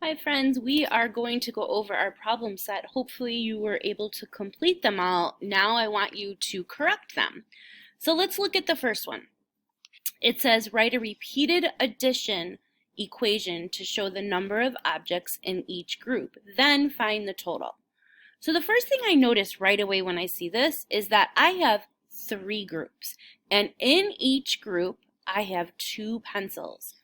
Hi friends, we are going to go over our problem set. Hopefully you were able to complete them all. Now I want you to correct them. So let's look at the first one. It says write a repeated addition equation to show the number of objects in each group, then find the total. So the first thing I notice right away when I see this is that I have 3 groups, and in each group I have 2 pencils.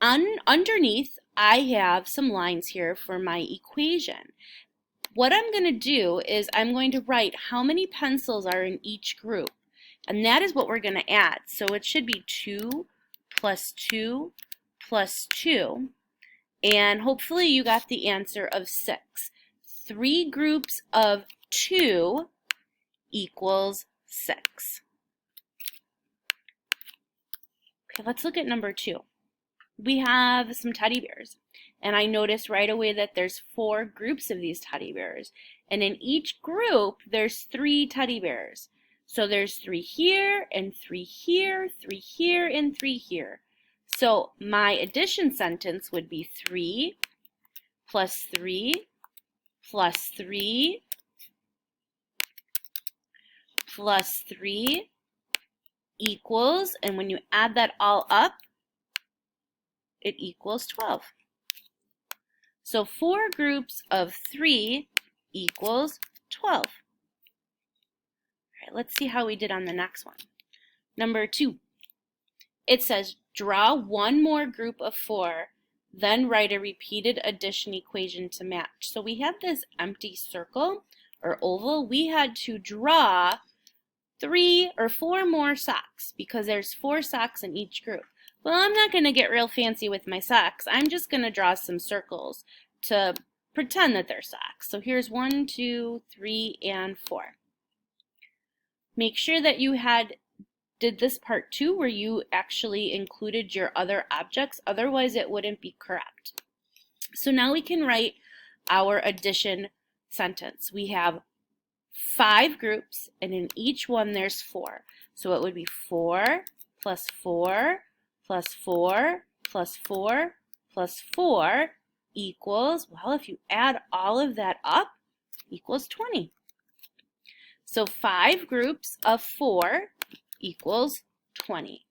Underneath, I have some lines here for my equation. What I'm going to do is I'm going to write how many pencils are in each group, and that is what we're going to add. So it should be 2 plus 2 plus 2, and hopefully you got the answer of 6. 3 groups of 2 equals 6. Okay, let's look at number 2. We have some teddy bears, and I notice right away that there's 4 groups of these teddy bears, and in each group there's 3 teddy bears. So there's 3 here and 3 here, 3 here and 3 here. So my addition sentence would be 3 plus 3 plus 3 plus 3 equals, and when you add that all up, it equals 12. So 4 groups of 3 equals 12. All right, let's see how we did on the next one. Number 2. It says draw one more group of 4, then write a repeated addition equation to match. So we have this empty circle or oval. We had to draw 3 or 4 more socks because there's 4 socks in each group. Well, I'm not going to get real fancy with my socks. I'm just going to draw some circles to pretend that they're socks. So here's 1, 2, 3, and 4. Make sure that you did this part too, where you actually included your other objects. Otherwise, it wouldn't be correct. So now we can write our addition sentence. We have 5 groups, and in each one there's 4. So it would be 4 plus 4 plus 4 plus 4 plus 4 equals, well, if you add all of that up, equals 20. So 5 groups of 4 equals 20.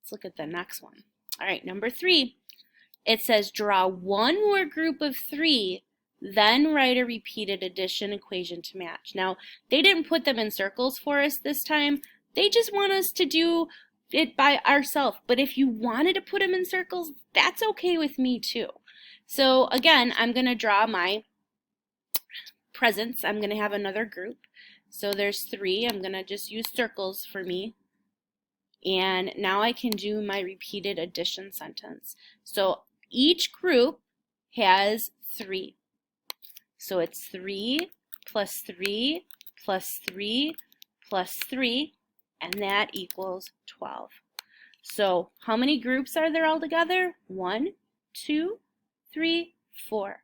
Let's look at the next one. All right, number 3. It says draw one more group of 3, then write a repeated addition equation to match. Now, they didn't put them in circles for us this time. They just want us to do it by ourselves. But if you wanted to put them in circles, that's okay with me too. So again, I'm going to draw my presents. I'm going to have another group. So there's 3. I'm going to just use circles for me. And now I can do my repeated addition sentence. So each group has 3. So it's 3 plus 3 plus 3 plus 3, and that equals 12. So how many groups are there all together? 1, 2, 3, 4.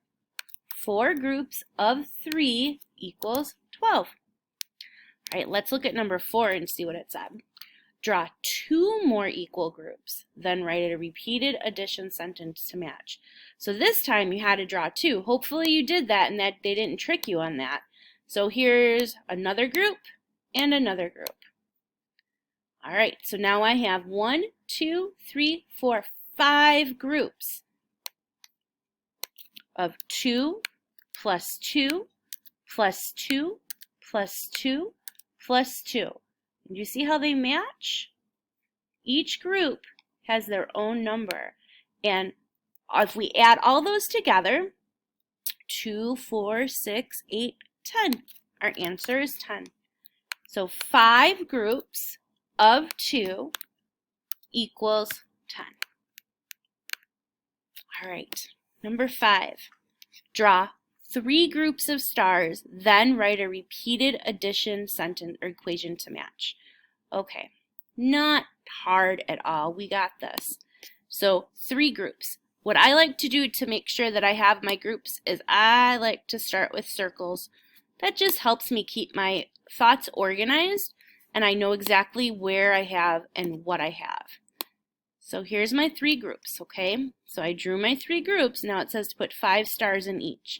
4 groups of 3 equals 12. All right, let's look at number 4 and see what it said. Draw 2 more equal groups, then write a repeated addition sentence to match. So this time you had to draw 2. Hopefully you did that and that they didn't trick you on that. So here's another group and another group. All right, so now I have 1, 2, 3, 4, 5 groups of 2 plus 2 plus 2 plus 2 plus 2. And you see how they match? Each group has their own number. And if we add all those together, 2, 4, 6, 8, 10. Our answer is 10. So 5 groups of 2 equals 10. All right, number 5. Draw 3 groups of stars, then write a repeated addition sentence or equation to match. Okay, not hard at all. We got this. So 3 groups. What I like to do to make sure that I have my groups is I like to start with circles. That just helps me keep my thoughts organized, and I know exactly where I have and what I have. So here's my 3 groups, okay? So I drew my 3 groups. Now it says to put 5 stars in each.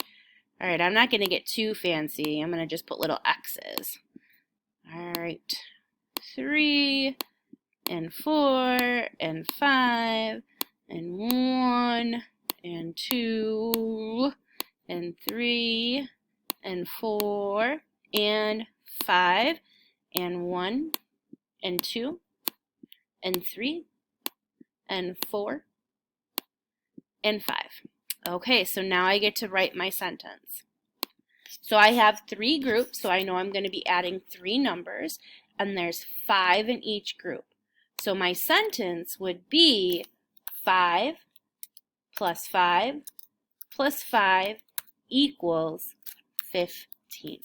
All right, I'm not going to get too fancy. I'm going to just put little X's. All right, 3 and 4 and 5 and 1 and 2 and 3 and 4 and 5 and 1 and 2 and 3 and 4 and 5. Okay, so now I get to write my sentence. So I have 3 groups, so I know I'm going to be adding 3 numbers, and there's 5 in each group. So my sentence would be 5 plus 5 plus 5 equals 15.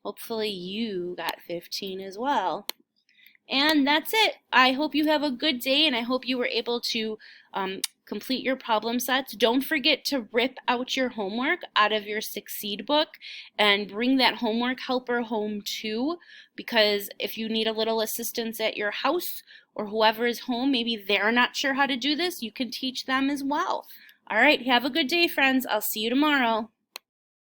Hopefully you got 15 as well. And that's it. I hope you have a good day, and I hope you were able to complete your problem sets. Don't forget to rip out your homework out of your Succeed book and bring that homework helper home too, because if you need a little assistance at your house or whoever is home, maybe they're not sure how to do this, you can teach them as well. All right, have a good day, friends. I'll see you tomorrow.